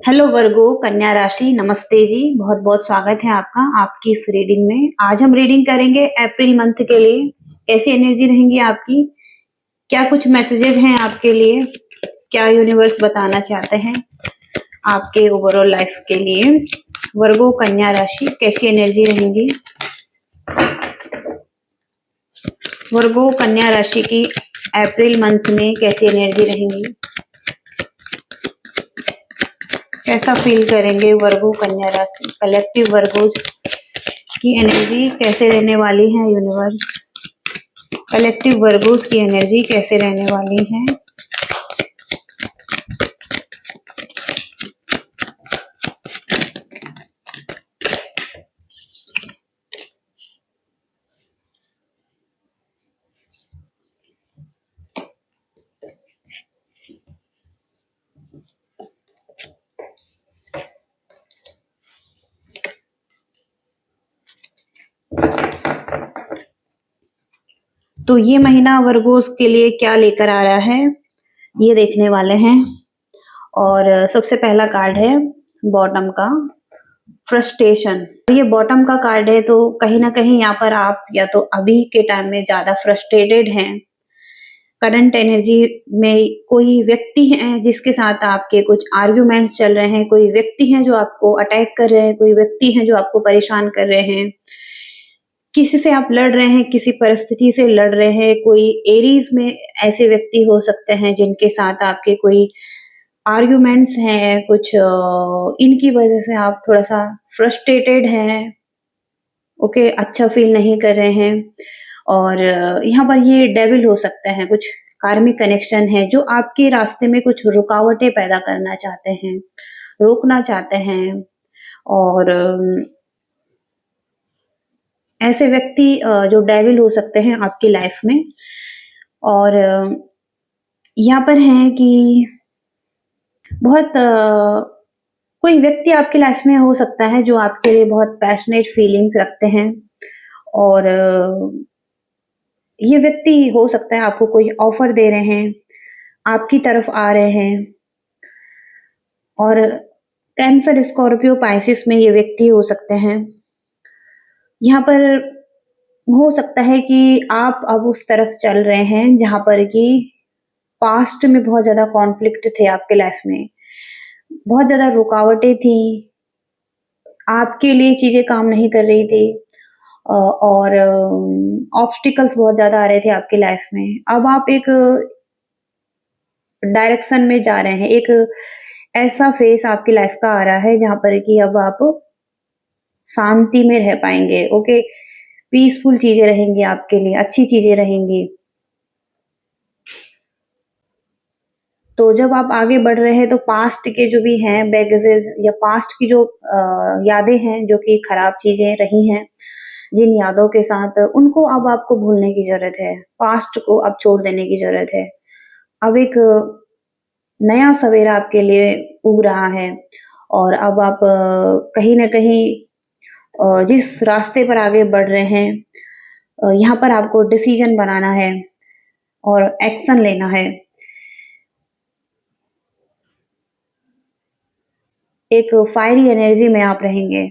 Hello वर्गो कन्या राशि, नमस्ते जी। बहुत बहुत स्वागत है आपका आपकी इस रीडिंग में। आज हम रीडिंग करेंगे अप्रैल मंथ के लिए कैसी एनर्जी रहेंगी आपकी, क्या कुछ मैसेजेस हैं आपके लिए, क्या यूनिवर्स बताना चाहते हैं आपके ओवरऑल लाइफ के लिए। वर्गो कन्या राशि कैसी एनर्जी रहेंगी, वर्गो कन्या राशि की अप्रैल मंथ में कैसी एनर्जी रहेंगी, कैसा फील करेंगे वर्गो कन्या राशि। कलेक्टिव वर्गोज की एनर्जी कैसे रहने वाली है यूनिवर्स, कलेक्टिव वर्गोस की एनर्जी कैसे रहने वाली है। तो ये महीना वर्गोस के लिए क्या लेकर आ रहा है ये देखने वाले हैं। और सबसे पहला कार्ड है बॉटम का, फ्रस्ट्रेशन। ये बॉटम का कार्ड है, तो कहीं ना कहीं यहाँ पर आप या तो अभी के टाइम में ज्यादा फ्रस्ट्रेटेड हैं। करंट एनर्जी में कोई व्यक्ति है जिसके साथ आपके कुछ आर्ग्यूमेंट्स चल रहे हैं, कोई व्यक्ति है जो आपको अटैक कर रहे हैं, कोई व्यक्ति है जो आपको परेशान कर रहे हैं, किसी से आप लड़ रहे हैं, किसी परिस्थिति से लड़ रहे हैं। कोई एरीज में ऐसे व्यक्ति हो सकते हैं जिनके साथ आपके कोई आर्ग्यूमेंट्स हैं, कुछ इनकी वजह से आप थोड़ा सा फ्रस्ट्रेटेड हैं। ओके, अच्छा फील नहीं कर रहे हैं। और यहाँ पर ये डेविल हो सकता है, कुछ कार्मिक कनेक्शन है जो आपके रास्ते में कुछ रुकावटें पैदा करना चाहते हैं, रोकना चाहते हैं। और ऐसे व्यक्ति जो डेविल हो सकते हैं आपकी लाइफ में। और यहाँ पर है कि बहुत कोई व्यक्ति आपकी लाइफ में हो सकता है जो आपके लिए बहुत पैशनेट फीलिंग्स रखते हैं। और ये व्यक्ति हो सकता है आपको कोई ऑफर दे रहे हैं, आपकी तरफ आ रहे हैं। और कैंसर, स्कॉर्पियो, पाइसिस में ये व्यक्ति हो सकते हैं। यहाँ पर हो सकता है कि आप अब उस तरफ चल रहे हैं जहां पर कि पास्ट में बहुत ज्यादा कॉन्फ्लिक्ट थे आपके लाइफ में, बहुत ज्यादा रुकावटें थी, आपके लिए चीजें काम नहीं कर रही थी। और ऑब्स्टिकल्स बहुत ज्यादा आ रहे थे आपकी लाइफ में। अब आप एक डायरेक्शन में जा रहे हैं, एक ऐसा फेस आपकी लाइफ का आ रहा है जहां पर कि अब आप शांति में रह पाएंगे। ओके, पीसफुल चीजें रहेंगी आपके लिए, अच्छी चीजें रहेंगी। तो जब आप आगे बढ़ रहे हैं तो पास्ट के जो भी हैं बैगेजेस या पास्ट की जो यादें हैं जो कि खराब चीजें रही हैं, जिन यादों के साथ, उनको अब आपको भूलने की जरूरत है, पास्ट को अब छोड़ देने की जरूरत है। अब एक नया सवेरा आपके लिए उग रहा है। और अब आप कहीं ना कहीं जिस रास्ते पर आगे बढ़ रहे हैं, यहाँ पर आपको डिसीजन बनाना है और एक्शन लेना है। एक फायरी एनर्जी में आप रहेंगे।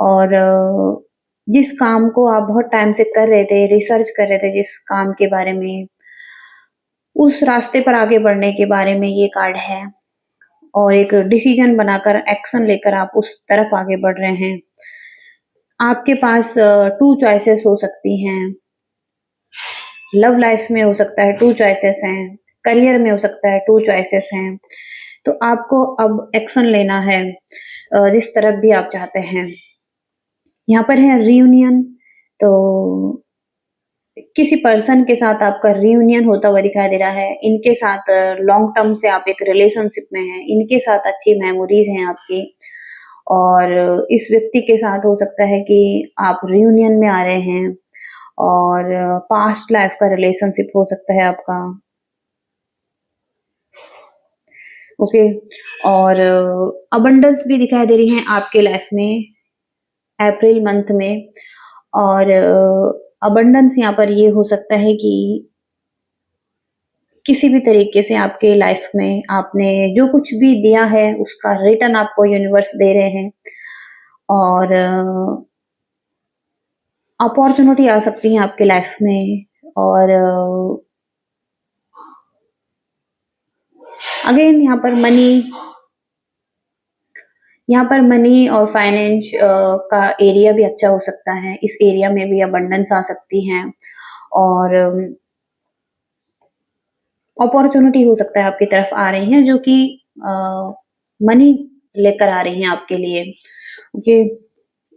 और जिस काम को आप बहुत टाइम से कर रहे थे, रिसर्च कर रहे थे जिस काम के बारे में, उस रास्ते पर आगे बढ़ने के बारे में ये कार्ड है। और एक डिसीजन बनाकर एक्शन लेकर आप उस तरफ आगे बढ़ रहे हैं। आपके पास टू चॉइसेस हो सकती हैं। लव लाइफ में हो सकता है टू चॉइसेस हैं, करियर में हो सकता है टू चॉइसेस हैं। तो आपको अब एक्शन लेना है जिस तरफ भी आप चाहते हैं। यहाँ पर है रियूनियन। तो किसी पर्सन के साथ आपका रियूनियन होता हुआ दिखाई दे रहा है। इनके साथ लॉन्ग टर्म से आप एक रिलेशनशिप में हैं, इनके साथ अच्छी मेमोरीज हैं आपकी। और इस व्यक्ति के साथ हो सकता है कि आप रियूनियन में आ रहे हैं। और पास्ट लाइफ का रिलेशनशिप हो सकता है आपका। ओके। और अबंडेंस भी दिखाई दे रही है आपके लाइफ में अप्रैल मंथ में। और अबंडेंस यहाँ पर ये हो सकता है कि किसी भी तरीके से आपके लाइफ में आपने जो कुछ भी दिया है उसका रिटर्न आपको यूनिवर्स दे रहे हैं। और अपॉर्चुनिटी आ सकती है आपके लाइफ में। और अगेन यहाँ पर मनी और फाइनेंस का एरिया भी अच्छा हो सकता है। इस एरिया में भी अबंडेंस आ सकती है और अपॉर्चुनिटी हो सकता है आपकी तरफ आ रही हैं जो कि मनी लेकर आ रही हैं आपके लिए। ओके,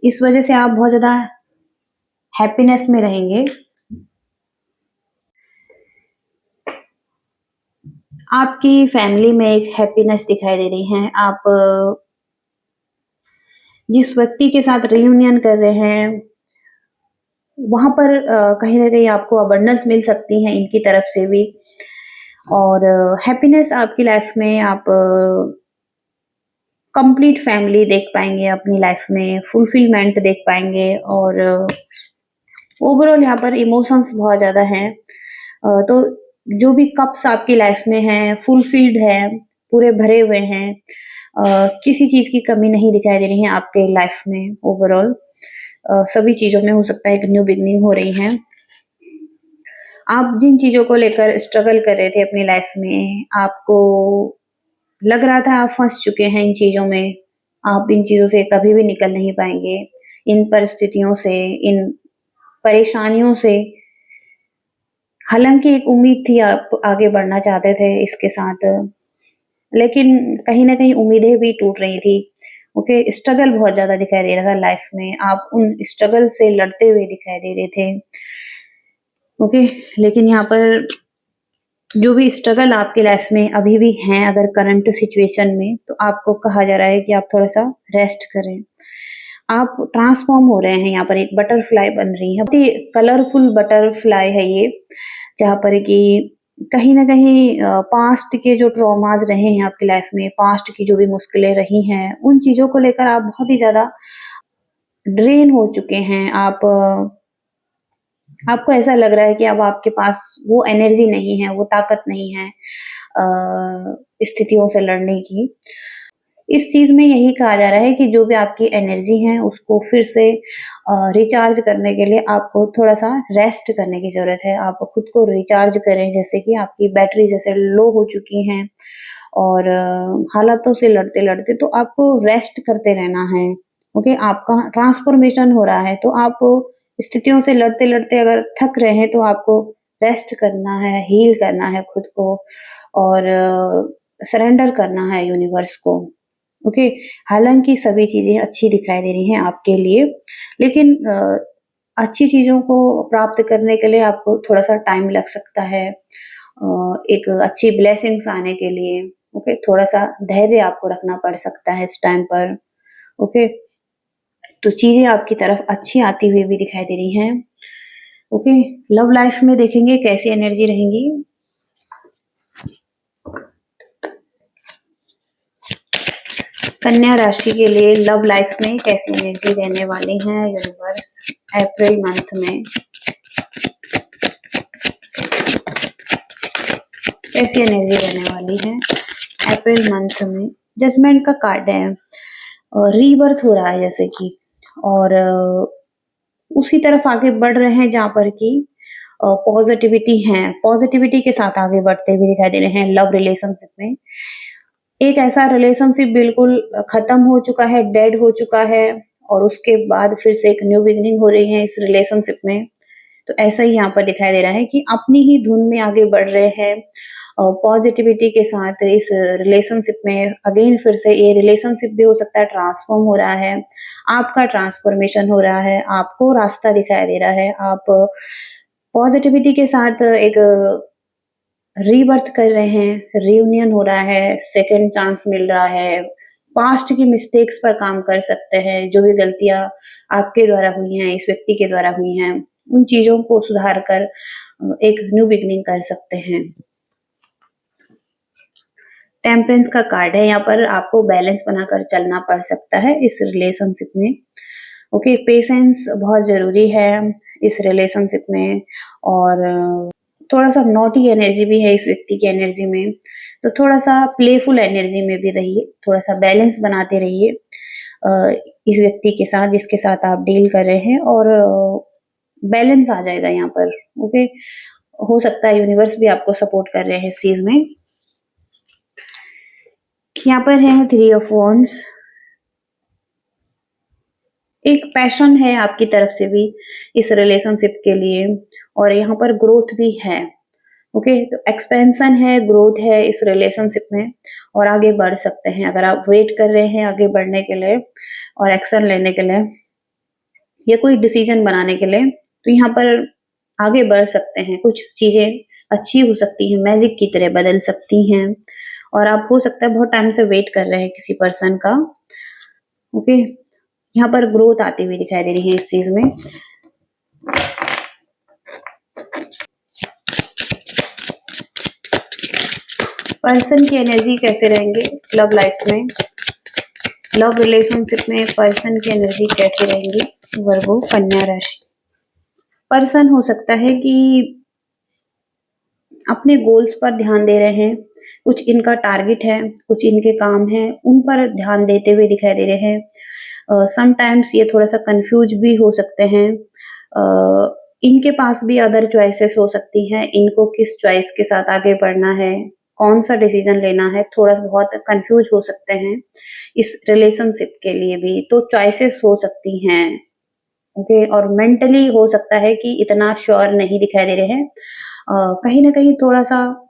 इस वजह से आप बहुत ज्यादा हैप्पीनेस में रहेंगे। आपकी फैमिली में एक हैप्पीनेस दिखाई दे रही है। आप जिस व्यक्ति के साथ रियूनियन कर रहे हैं वहां पर कहीं ना कहीं आपको अबंडेंस मिल सकती है इनकी तरफ से भी। और हैप्पीनेस आपकी लाइफ में आप कंप्लीट फैमिली देख पाएंगे अपनी लाइफ में, फुलफिलमेंट देख पाएंगे। और ओवरऑल यहाँ पर इमोशंस बहुत ज्यादा हैं। तो जो भी कप्स आपकी लाइफ में हैं फुलफिल्ड है, पूरे भरे हुए हैं। किसी चीज की कमी नहीं दिखाई दे रही है आपके लाइफ में। ओवरऑल सभी चीजों में हो सकता है एक न्यू बिगनिंग हो रही है। आप जिन चीजों को लेकर स्ट्रगल कर रहे थे अपनी लाइफ में, आपको लग रहा था आप फंस चुके हैं इन चीजों में, आप इन चीजों से कभी भी निकल नहीं पाएंगे, इन परिस्थितियों से, इन परेशानियों से। हालांकि एक उम्मीद थी, आप आगे बढ़ना चाहते थे इसके साथ, लेकिन कहीं ना कहीं उम्मीदें भी टूट रही थी। ओके, स्ट्रगल बहुत ज्यादा दिखाई दे रहा था लाइफ में, आप उन स्ट्रगल से लड़ते हुए दिखाई दे रहे थे। ओके, लेकिन यहाँ पर जो भी स्ट्रगल आपकी लाइफ में अभी भी हैं अगर करंट सिचुएशन में, तो आपको कहा जा रहा है कि आप थोड़ा सा रेस्ट करें। आप ट्रांसफॉर्म हो रहे हैं। यहाँ पर एक बटरफ्लाई बन रही है, बहुत ही कलरफुल बटरफ्लाई है ये, जहाँ पर कि कहीं ना कहीं पास्ट के जो ट्रॉमाज रहे हैं आपकी लाइफ में, पास्ट की जो भी मुश्किलें रही हैं, उन चीजों को लेकर आप बहुत ही ज्यादा ड्रेन हो चुके हैं। आपको ऐसा लग रहा है कि अब आपके पास वो एनर्जी नहीं है, वो ताकत नहीं है स्थितियों से लड़ने की। इस चीज में यही कहा जा रहा है कि जो भी आपकी एनर्जी है उसको फिर से रिचार्ज करने के लिए आपको थोड़ा सा रेस्ट करने की जरूरत है। आप खुद को रिचार्ज करें, जैसे कि आपकी बैटरी जैसे लो हो चुकी है और हालातों से लड़ते लड़ते, तो आपको रेस्ट करते रहना है। ओके, आपका ट्रांसफॉर्मेशन हो रहा है, तो आप स्थितियों से लड़ते लड़ते अगर थक रहे हैं तो आपको रेस्ट करना है, हील करना है खुद को और सरेंडर करना है यूनिवर्स को। ओके, हालांकि सभी चीजें अच्छी दिखाई दे रही हैं आपके लिए, लेकिन अच्छी चीजों को प्राप्त करने के लिए आपको थोड़ा सा टाइम लग सकता है। एक अच्छी ब्लेसिंग्स आने के लिए ओके, थोड़ा सा धैर्य आपको रखना पड़ सकता है इस टाइम पर। ओके, तो चीजें आपकी तरफ अच्छी आती हुई भी दिखाई दे रही हैं। ओके, लव लाइफ में देखेंगे कैसी एनर्जी रहेंगी। कन्या राशि के लिए लव लाइफ में कैसी एनर्जी रहने वाली है यूनिवर्स अप्रैल मंथ में, कैसी एनर्जी रहने वाली है अप्रैल मंथ में। जजमेंट का कार्ड है, रीबर्थ हो रहा है जैसे कि, और उसी तरफ आगे बढ़ रहे हैं जहां पर कि पॉजिटिविटी है, पॉजिटिविटी के साथ आगे बढ़ते हुए दिखाई दे रहे हैं लव रिलेशनशिप में। एक ऐसा रिलेशनशिप बिल्कुल खत्म हो चुका है, डेड हो चुका है, और उसके बाद फिर से एक न्यू बिगनिंग हो रही है इस रिलेशनशिप में। तो ऐसा ही यहाँ पर दिखाई दे रहा है कि अपनी ही धुन में आगे बढ़ रहे हैं और पॉजिटिविटी के साथ इस रिलेशनशिप में। अगेन फिर से ये रिलेशनशिप भी हो सकता है ट्रांसफॉर्म हो रहा है, आपका ट्रांसफॉर्मेशन हो रहा है, आपको रास्ता दिखाई दे रहा है। आप पॉजिटिविटी के साथ एक रीबर्थ कर रहे हैं, रियूनियन हो रहा है, सेकंड चांस मिल रहा है, पास्ट की मिस्टेक्स पर काम कर सकते हैं। जो भी गलतियां आपके द्वारा हुई हैं, इस व्यक्ति के द्वारा हुई हैं, उन चीजों को सुधार कर एक न्यू बिगनिंग कर सकते हैं। टेम्परेंस का कार्ड है, यहाँ पर आपको बैलेंस बनाकर चलना पड़ सकता है इस रिलेशनशिप में। पेशेंस बहुत जरूरी है इस रिलेशनशिप में। और थोड़ा-सा नॉटी एनर्जी भी है इस व्यक्ति की एनर्जी में, तो थोड़ा-सा प्लेफुल एनर्जी में भी रहिए, थोड़ा-सा बैलेंस बनाते रहिए इस व्यक्ति के साथ जिसके साथ आप डील कर रहे हैं और बैलेंस आ जाएगा यहाँ पर, ओके? हो सकता है यूनिवर्स भी आपको सपोर्ट कर रहे हैं इस चीज़ में। यहाँ पर है 3 ऑफ वांड्स। एक पैशन है आपकी तरफ से भी इस रिलेशनशिप के लिए और यहाँ पर ग्रोथ भी है, ओके? तो एक्सपेंशन है, ग्रोथ है इस रिलेशनशिप में और आगे बढ़ सकते हैं। अगर आप वेट कर रहे हैं आगे बढ़ने के लिए और एक्शन लेने के लिए या कोई डिसीजन बनाने के लिए, तो यहाँ पर आगे बढ़ सकते हैं। कुछ चीज़ें अच्छी हो सकती हैं, मैजिक की तरह बदल सकती हैं और आप हो सकता है बहुत टाइम से वेट कर रहे हैं किसी पर्सन का, ओके? यहाँ पर ग्रोथ आती हुई दिखाई दे रही है इस चीज़ में। पर्सन की एनर्जी कैसे रहेंगे लव लाइफ में, लव रिलेशनशिप में पर्सन की एनर्जी कैसे रहेंगी? वर्गो कन्या राशि। पर्सन हो सकता है कि अपने गोल्स पर ध्यान दे रहे हैं, कुछ इनका टारगेट है, कुछ इनके काम हैं, उन पर ध्यान देते हुए दिखाई दे रहे हैं। समटाइम्स ये थोड़ा-सा कन्फ्यूज भी हो सकते हैं। इनके पास भी अदर चॉइसेस हो सकती हैं, इनको किस चॉइस के साथ आगे बढ़ना है, कौन-सा डिसीजन लेना है, थोड़ा बहुत कन्फ्यूज हो सकते हैं इस रिलेशनशिप के लिए भी, तो चॉइसेस हो सकती हैं, ओके? और मेंटली हो सकता है कि इतना श्योर नहीं दिखाई दे रहे हैं। कहीं न कहीं थोड़ा-सा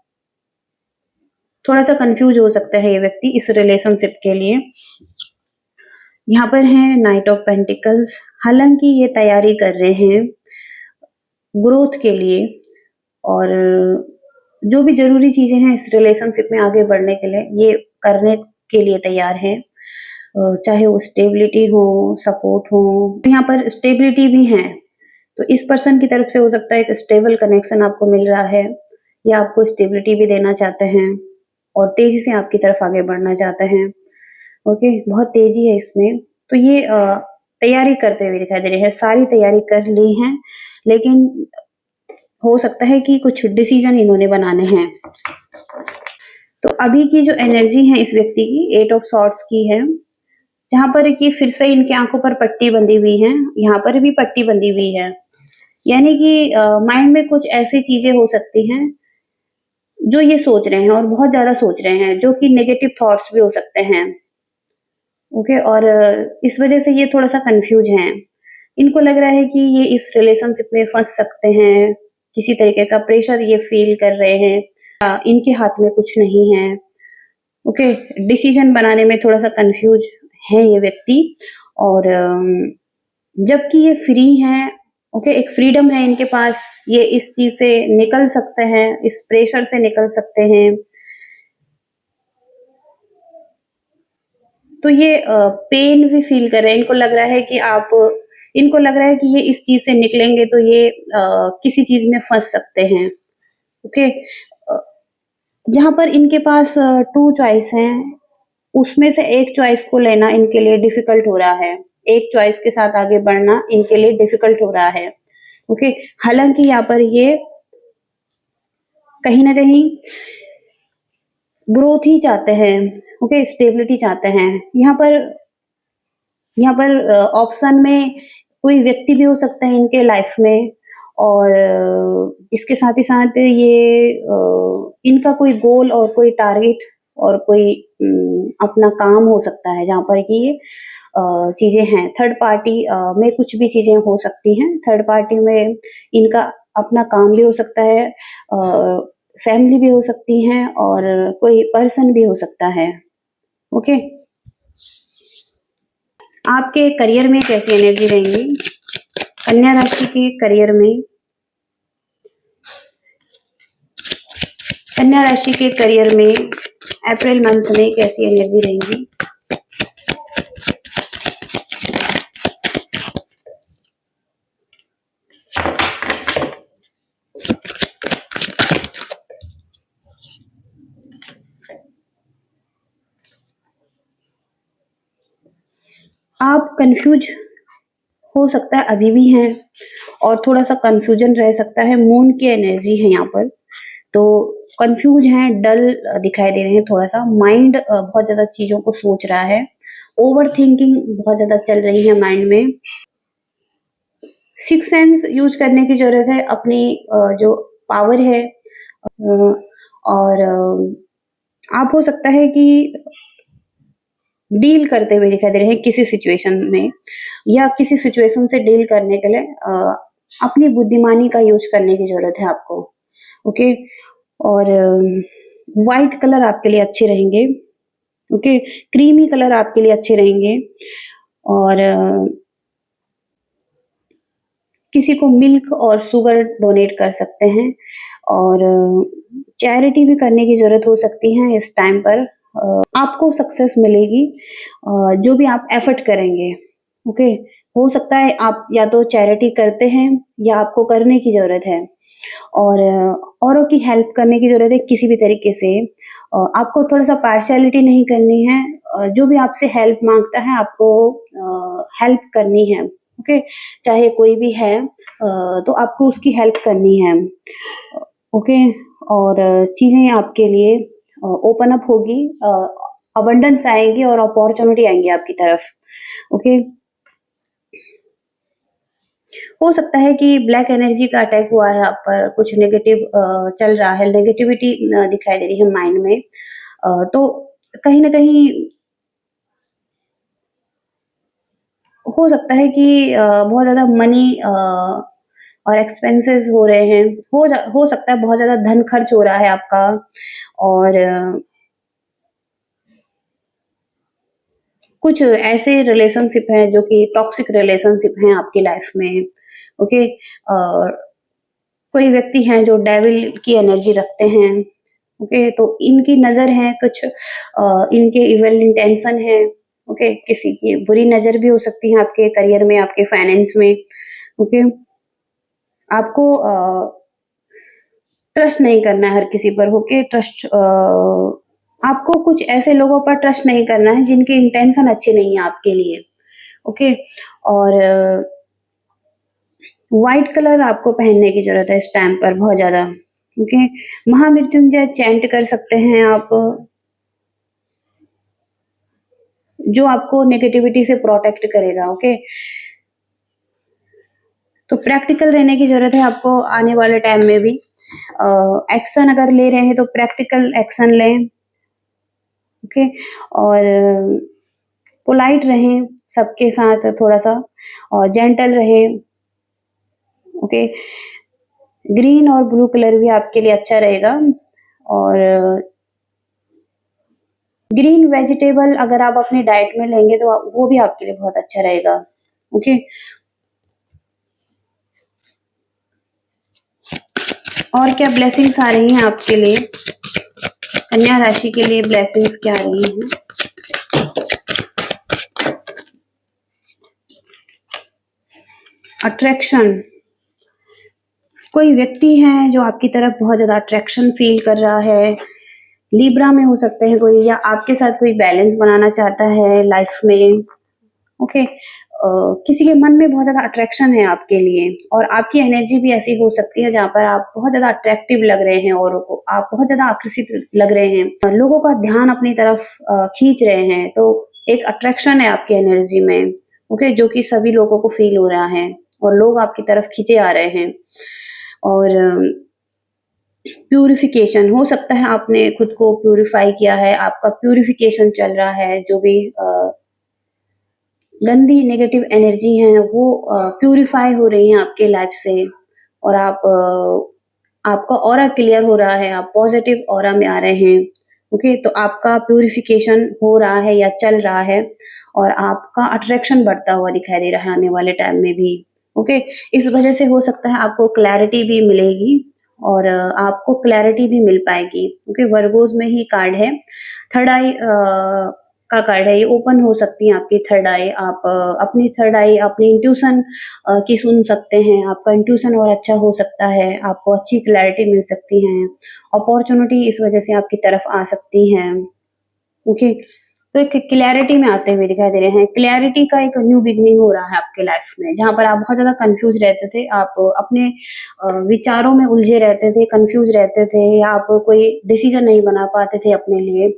कन्फ्यूज हो सकता है ये व्यक्ति इस रिलेशनशिप के लिए। यहाँ पर है नाइट ऑफ पेंटिकल्स, हालाँकि ये तैयारी कर रहे हैं ग्रोथ के लिए और जो भी ज़रूरी चीज़ें हैं इस रिलेशनशिप में आगे बढ़ने के लिए, ये करने के लिए तैयार हैं। चाहे वो स्टेबिलिटी हो, सपोर्ट हो, तो यहाँ पर स्टेबिलिटी भी है। तो इस पर्सन की तरफ से हो सकता है एक स्टेबल कनेक्शन आपको मिल रहा है या आपको स्टेबिलिटी भी देना चाहते हैं और तेज़ी से आपकी तरफ आगे बढ़ना चाहते हैं, ओके? बहुत तेज़ी है इसमें। तो ये तैयारी करते हुए दिखाई दे रहे हैं, सारी तैयारी कर ली हैं, लेकिन हो सकता है कि कुछ डिसीजन इन्होंने बनाने हैं। तो अभी की जो एनर्जी है इस व्यक्ति की 8 ऑफ सॉर्ड्स की है, जहाँ पर कि फिर से इनकी आँखों पर पट्टी बंधी हुई है, यहाँ पर भी पट्टी बंधी हुई है। यानी कि माइंड में कुछ ऐसी चीज़ें हो सकती हैं, जो ये सोच रहे हैं और बहुत ज़्यादा सोच रहे हैं, जो कि नेगेटिव थॉट्स भी हो सकते हैं, ओके? और इस वजह से ये थोड़ा-सा कन्फ्यूज़ हैं। इनको लग रहा है कि ये इस रिलेशनशिप में फँस सकते हैं, किसी तरीके का प्रेशर ये फ़ील कर रहे हैं। इनके हाथ में कुछ नहीं है, ओके? डिसीजन बनाने में थोड़ा-सा कन्फ्यूज़ है ये व्यक्ति और जबकि ये फ्री हैं, ओके? एक फ्रीडम है इनके पास, ये इस चीज़ से निकल सकते हैं, इस प्रेशर से निकल सकते हैं। तो ये पेन भी फ़ील कर रहे हैं, इनको लग रहा है कि ये इस चीज़ से निकलेंगे तो ये किसी चीज़ में फँस सकते हैं, ओके? जहाँ पर इनके पास 2 चॉइस हैं, उसमें से एक चॉइस को लेना इनके लिए डिफ़िकल्ट हो रहा है। एक चॉइस के साथ आगे बढ़ना इनके लिए डिफ़िकल्ट हो रहा है, ओके? हालाँकि यहाँ पर ये कहीं न कहीं ग्रोथ ही चाहते हैं, ओके? स्टेबिलिटी चाहते हैं। यहाँ पर ऑप्शन में कोई व्यक्ति भी हो सकता है इनके लाइफ में और इसके साथ ही साथ ये इनका कोई गोल और कोई टारगेट और कोई अपना काम हो सकता है जहाँ पर कि ये चीज़ें हैं। थर्ड पार्टी में कुछ भी चीज़ें हो सकती हैं। थर्ड पार्टी में इनका अपना काम भी हो सकता है, फैमिली भी हो सकती हैं और कोई पर्सन भी हो सकता है, ओके? आपके करियर में कैसी एनर्जी रहेंगी? कन्या राशि के करियर में, कन्या राशि के करियर में अप्रैल मंथ में कैसी एनर्जी रहेंगी? आप कंफ्यूज हो सकता है अभी भी हैं और थोड़ा-सा कन्फ्यूजन रह सकता है, मून की एनर्जी है यहाँ पर। तो कन्फ्यूज़ हैं, डल दिखाई दे रहे हैं थोड़ा-सा, माइंड बहुत ज़्यादा चीज़ों को सोच रहा है, ओवरथिंकिंग बहुत ज़्यादा चल रही है माइंड में। सिक्स्थ सेंस यूज़ करने की ज़रूरत है, अपनी जो पावर है और आप हो सकता है कि डील करते हुए दिखाई दे रहे हैं किसी सिचुएशन में या किसी सिचुएशन से डील करने के लिए अपनी बुद्धिमानी का यूज़ करने की ज़रूरत है आपको, ओके? और व्हाइट कलर आपके लिए अच्छे रहेंगे, ओके? क्रीमी कलर आपके लिए अच्छे रहेंगे और किसी को मिल्क और शुगर डोनेट कर सकते हैं और चैरिटी भी करने की ज़रूरत हो सकती है इस टाइम पर। आपको सक्सेस मिलेगी जो भी आप एफर्ट करेंगे, ओके? हो सकता है आप या तो चैरिटी करते हैं या आपको करने की ज़रूरत है और औरों की हेल्प करने की ज़रूरत है किसी भी तरीके से। आपको थोड़ा-सा पार्शियलिटी नहीं करनी है, जो भी आपसे हेल्प माँगता है आपको हेल्प करनी है, ओके? चाहे कोई भी है तो आपको उसकी हेल्प करनी है, ओके? और चीज़ें आपके लिए ओपन अप होगी, अबंडेंस आएगी और अपॉर्च्युनिटी आएँगी आपकी तरफ, ओके? हो सकता है कि ब्लैक एनर्जी का अटैक हुआ है आप पर, कुछ नेगेटिव चल रहा है, नेगेटिविटी दिखाई दे रही है माइंड में। तो कहीं न कहीं हो सकता है कि बहुत ज़्यादा मनी और एक्सपेंसेस हो रहे हैं। हो सकता है बहुत ज़्यादा धन खर्च हो रहा है आपका और कुछ ऐसे रिलेशनशिप हैं जो कि टॉक्सिक रिलेशनशिप हैं आपकी लाइफ में, ओके? और कोई व्यक्ति हैं जो डेविल की एनर्जी रखते हैं, ओके? तो इनकी नज़र है कुछ, इनके इविल इंटेंशन है, ओके? किसी की बुरी नज़र भी हो सकती है आपके करियर में, आपके फाइनेंस में, ओके? आपको ट्रस्ट नहीं करना है हर किसी पर, ओके? आपको कुछ ऐसे लोगों पर ट्रस्ट नहीं करना है जिनकी इंटेंशन अच्छी नहीं है आपके लिए, ओके? और व्हाइट कलर आपको पहनने की ज़रूरत है इस टाइम पर बहुत ज़्यादा, ओके? महामृत्युंजय चैंट कर सकते हैं आप, जो आपको नेगेटिविटी से प्रोटेक्ट करेगा, ओके? तो प्रैक्टिकल रहने की ज़रूरत है आपको आने वाले टाइम में भी। एक्शन अगर ले रहे हैं तो प्रैक्टिकल एक्शन लें, ओके? और पोलाइट रहें सबके साथ थोड़ा-सा और जेंटल रहें, ओके? ग्रीन और ब्लू कलर भी आपके लिए अच्छा रहेगा और ग्रीन वेजिटेबल अगर आप अपनी डाइट में लेंगे तो वो भी आपके लिए बहुत अच्छा रहेगा, ओके? और क्या ब्लेसिंग्स आ रही हैं आपके लिए? कन्या राशि के लिए ब्लेसिंग्स क्या आ रही हैं? अट्रैक्शन, कोई व्यक्ति है जो आपकी तरफ बहुत ज़्यादा अट्रैक्शन फ़ील कर रहा है, लिब्रा में हो सकते हैं कोई या आपके साथ कोई बैलेंस बनाना चाहता है लाइफ़ में, ओके? किसी के मन में बहुत ज़्यादा अट्रैक्शन है आपके लिए और आपकी एनर्जी भी ऐसी हो सकती है जहाँ पर आप बहुत ज़्यादा अट्रैक्टिव लग रहे हैं औरों को, आप बहुत ज़्यादा आकर्षित लग रहे हैं, लोगों का ध्यान अपनी तरफ खींच रहे हैं, तो एक अट्रैक्शन है आपकी एनर्जी में, ओके? जो कि सभी लोगों को फ़ील हो रहा है और लोग आपकी तरफ खींचे आ रहे हैं और प्यूरिफिकेशन हो सकता है आपने खुद को प्यूरिफाई किया है, आपका प्यूरिफिकेशन चल रहा है, जो भी गंदी नेगेटिव एनर्जी है वो प्यूरिफाई हो रही है आपके लाइफ से और आपका ऑरा क्लियर हो रहा है, आप पॉजिटिव ऑरा में आ रहे हैं, ओके? तो आपका प्यूरिफिकेशन हो रहा है या चल रहा है और आपका अट्रैक्शन बढ़ता हुआ दिखाई दे रहा है आने वाले टाइम में भी, ओके? इस वजह से हो सकता है आपको क्लैरिटी भी मिलेगी और आपको क्लैरिटी भी मिल पाएगी, ओके? वर्गोज़ में ही कार्ड है, थर्ड आई का कार्ड है, ये ओपन हो सकती है आपकी थर्ड आई, आप अपनी थर्ड आई, अपनी इंट्यूशन की सुन सकते हैं, आपका इंट्यूशन और अच्छा हो सकता है, आपको अच्छी क्लैरिटी मिल सकती है, अपॉर्च्युनिटी इस वजह से आपकी तरफ आ सकती हैं, ओके? तो एक क्लैरिटी में आते हुए दिखाई दे रहे हैं। क्लैरिटी का एक न्यू बिगनिंग हो रहा है आपके लाइफ में, जहाँ पर आप बहुत ज़्यादा कन्फ्यूज़ रहते थे, आप अपने विचारों में उलझे रहते थे, कन्फ्यूज़ रहते थे या आप कोई डिसीज़न नहीं बना पाते थे अपने लिए।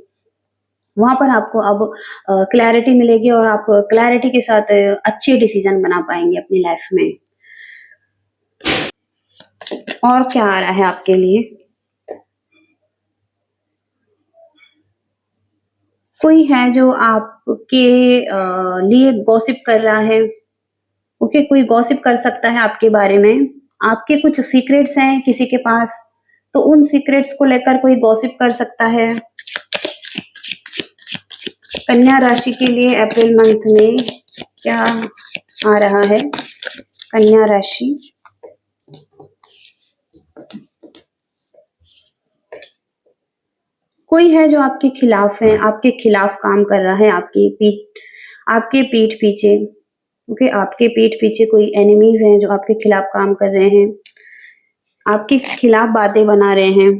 वहाँ पर आपको अब क्लैरिटी मिलेगी और आप क्लैरिटी के साथ अच्छे डिसीज़न बना पाएँगे अपनी लाइफ में। और क्या आ रहा है आपके लिए? कोई है जो आपके लिए गॉसिप कर रहा है, ओके, कोई गॉसिप कर सकता है आपके बारे में। आपके कुछ सीक्रेट्स हैं किसी के पास, तो उन सीक्रेट्स को लेकर कोई गॉसिप कर सकता है। कन्या राशि के लिए अप्रैल मंथ में क्या आ रहा है? कन्या राशि। कोई है जो आपके खिलाफ है, आपके खिलाफ काम कर रहा है, आपके पीठ पीछे, ओके, आपके पीठ पीछे कोई एनिमीज हैं जो आपके खिलाफ काम कर रहे हैं, आपके खिलाफ बातें बना रहे हैं,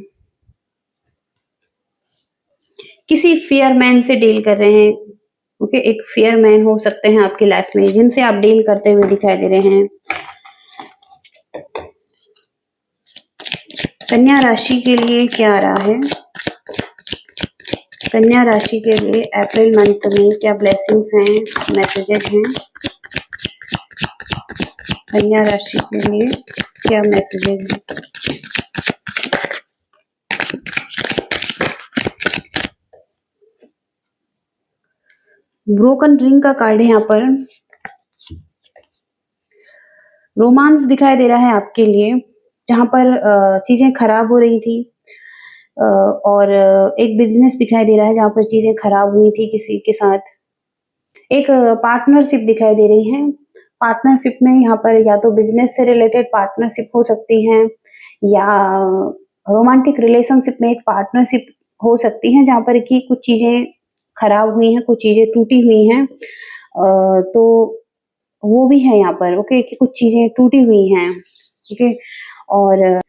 किसी फियर मैन से डील कर रहे हैं, ओके, एक फियर मैन हो सकते हैं आपकी लाइफ में जिनसे आप डील करते हुए दिखाई दे रहे हैं। कन्या राशि के लिए क्या आ रहा है? कन्या राशि के लिए अप्रैल मंथ में क्या ब्लेसिंग्स हैं, मैसेजेस हैं? कन्या राशि के लिए क्या मैसेजेस हैं? ब्रोकन रिंग का कार्ड है यहाँ पर। रोमांस दिखाई दे रहा है आपके लिए, जहाँ पर चीजें खराब हो रही थी, और एक बिजनेस दिखाई दे रहा है जहाँ पर चीजें खराब हुई थी किसी के साथ। एक पार्टनरशिप दिखाई दे रही है। पार्टनरशिप में यहाँ पर या तो बिजनेस से रिलेटेड पार्टनरशिप हो सकती है या रोमांटिक रिलेशनशिप में एक पार्टनरशिप हो सकती है, जहाँ पर कि कुछ चीजें खराब हुई हैं, कुछ चीजें टूटी हुई हैं, तो वो भी है यहाँ पर, ओके, कि कुछ चीजें टूटी हुई हैं, ओके। और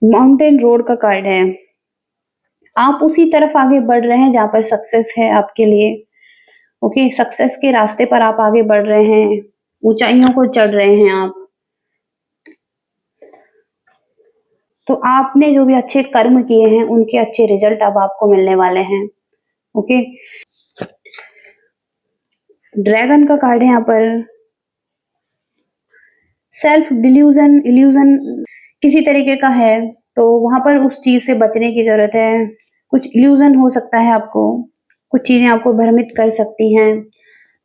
माउंटेन रोड का कार्ड है। आप उसी तरफ आगे बढ़ रहे हैं जहाँ पर सक्सेस है आपके लिए, ओके, सक्सेस के रास्ते पर आप आगे बढ़ रहे हैं, ऊंचाइयों को चढ़ रहे हैं आप। तो आपने जो भी अच्छे कर्म किए हैं उनके अच्छे रिजल्ट अब आपको मिलने वाले हैं, ओके। ड्रैगन का कार्ड है यहाँ पर। सेल्फ डिल्यूजन, इल्यूजन किसी तरीके का है, तो वहां पर उस चीज से बचने की जरूरत है। कुछ इल्यूजन हो सकता है आपको, कुछ चीजें आपको भ्रमित कर सकती हैं,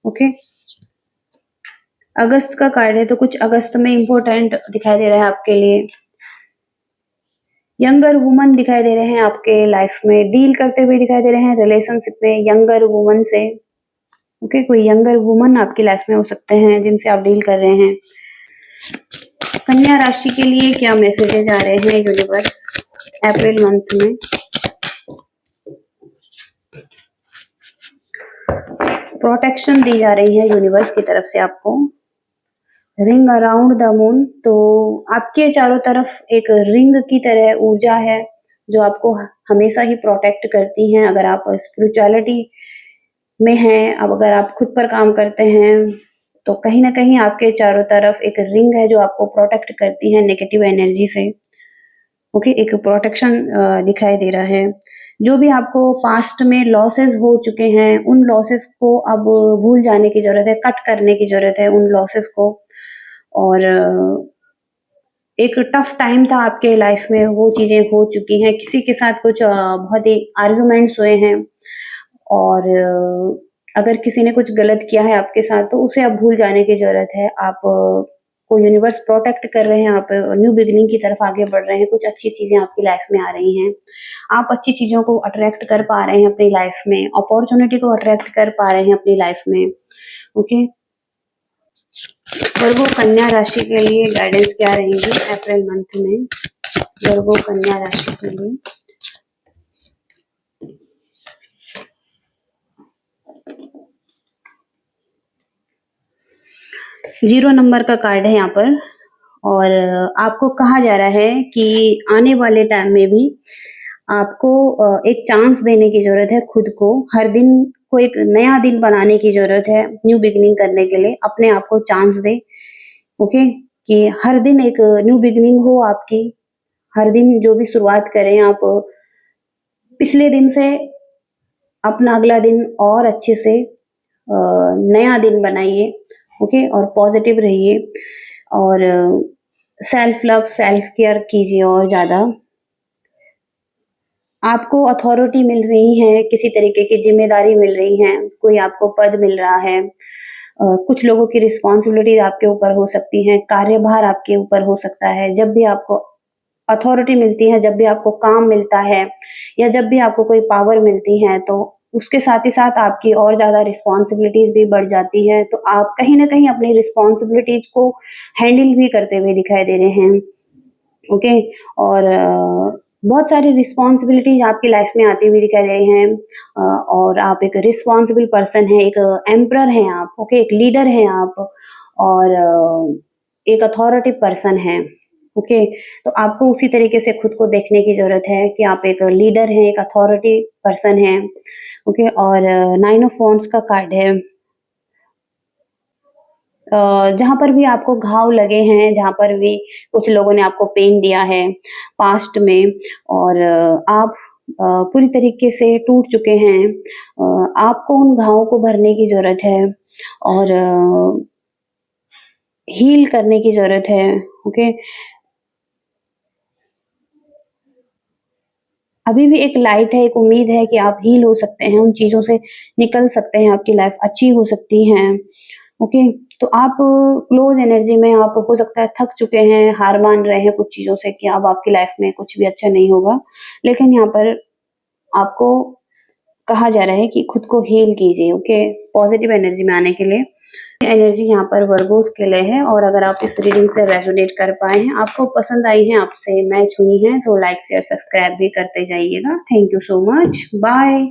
ओके। अगस्त का कार्ड है, तो कुछ अगस्त में इम्पोर्टेंट दिखाई दे रहा है आपके लिए। यंगर वुमन दिखाई दे रहे हैं आपके लाइफ में, डील करते हुए दिखाई दे रहे हैं रिलेशनशिप में यंगर वुमन से, ओके। कोई यंगर वुमन आपकी लाइफ में हो सकते हैं जिनसे आप डील कर रहे हैं। कन्या राशि के लिए क्या मैसेजेस आ रहे हैं यूनिवर्स अप्रैल मंथ में? प्रोटेक्शन दी जा रही है यूनिवर्स की तरफ से आपको। रिंग अराउंड द मून, तो आपके चारों तरफ एक रिंग की तरह ऊर्जा है जो आपको हमेशा ही प्रोटेक्ट करती है। अगर आप स्पिरिचुअलिटी में हैं, अब अगर आप खुद पर काम करते हैं, तो कहीं ना कहीं आपके चारों तरफ एक रिंग है जो आपको प्रोटेक्ट करती है नेगेटिव एनर्जी से, ओके। एक प्रोटेक्शन दिखाई दे रहा है। जो भी आपको पास्ट में लॉसेस हो चुके हैं, उन लॉसेस को अब भूल जाने की जरूरत है, कट करने की जरूरत है उन लॉसेस को। और एक टफ टाइम था आपके लाइफ में, वो चीजें हो चुकी हैं। किसी के साथ कुछ बहुत ही आर्ग्यूमेंट्स हुए हैं, और अगर किसी ने कुछ गलत किया है आपके साथ, तो उसे अब भूल जाने की जरूरत है। आप को यूनिवर्स प्रोटेक्ट कर रहे हैं, आप न्यू बिगिनिंग की तरफ आगे बढ़ रहे हैं, कुछ अच्छी चीजें आपकी लाइफ में आ रही हैं, आप अच्छी चीजों को अट्रैक्ट कर पा रहे हैं अपनी लाइफ में, अपॉर्चुनिटी को अट्रैक्ट कर पा रहे हैं अपनी लाइफ में, ओके। वर्गो कन्या राशि के लिए गाइडेंस क्या रहेंगी अप्रैल मंथ में? वर्गो कन्या राशि के लिए जीरो नंबर का कार्ड है यहाँ पर, और आपको कहा जा रहा है कि आने वाले टाइम में भी आपको एक चांस देने की जरूरत है खुद को। हर दिन आपको एक नया दिन बनाने की ज़रूरत है, न्यू बिगिनिंग करने के लिए अपने आप को चांस दें, ओके? कि हर दिन एक न्यू बिगिनिंग हो आपकी, हर दिन जो भी शुरुआत करें आप पिछले दिन से अपना अगला दिन और अच्छे से नया दिन बनाइए, ओके? और पॉजिटिव रहिए और सेल्फ लव, सेल्फ केयर कीजिए और ज़्यादा। आपको अथॉरिटी मिल रही है, किसी तरीके की ज़िम्मेदारी मिल रही है, कोई आपको पद मिल रहा है, कुछ लोगों की रिस्पॉन्सिबिलिटीज़ आपके ऊपर हो सकती हैं, कार्यभार आपके ऊपर हो सकता है। जब भी आपको अथॉरिटी मिलती है, जब भी आपको काम मिलता है या जब भी आपको कोई पावर मिलती है, तो उसके साथ ही साथ आपकी और ज़्यादा रिस्पॉन्सिबिलिटीज़ भी बढ़ जाती हैं। तो आप कहीं न कहीं अपनी रिस्पॉन्सिबिलिटीज़ को हैंडल भी करते हुए दिखाई दे रहे हैं, ओके? और बहुत सारी रिस्पॉन्सिबिलिटीज़ आपकी लाइफ में आती हुई दिखाई दे रही हैं और आप एक रिस्पॉन्सिबल पर्सन हैं, एक एम्परर हैं आप, ओके? एक लीडर हैं आप और एक अथॉरिटी पर्सन हैं, ओके? तो आपको उसी तरीके से खुद को देखने की ज़रूरत है कि आप एक लीडर हैं, एक अथॉरिटी पर्सन हैं, ओके? और 9 ऑफ वांड्स का कार्ड है। जहाँ पर भी आपको घाव लगे हैं, जहाँ पर भी कुछ लोगों ने आपको पेन दिया है पास्ट में और आप पूरी तरीके से टूट चुके हैं। आपको उन घावों को भरने की ज़रूरत है और हील करने की ज़रूरत है, ओके? अभी भी एक लाइट है, एक उम्मीद है कि आप हील हो सकते हैं, उन चीज़ों से निकल सकते हैं, आपकी लाइफ अच्छी हो सकती है, ओके? तो आप क्लोज़ एनर्जी में आप हो सकता है थक चुके हैं, हार मान रहे हैं कुछ चीज़ों से कि अब आपकी लाइफ में कुछ भी अच्छा नहीं होगा। लेकिन यहाँ पर आपको कहा जा रहा है कि खुद को हील कीजिए, ओके? पॉज़िटिव एनर्जी में आने के लिए। एनर्जी यहाँ पर वर्गोस के लिए है और अगर आप इस रीडिंग से रेजोनेट कर पाए हैं, आपको पसंद आई है, आपसे मैच हुई हैं, तो लाइक, शेयर, सब्सक्राइब भी करते जाइएगा। Thank you so much. Bye.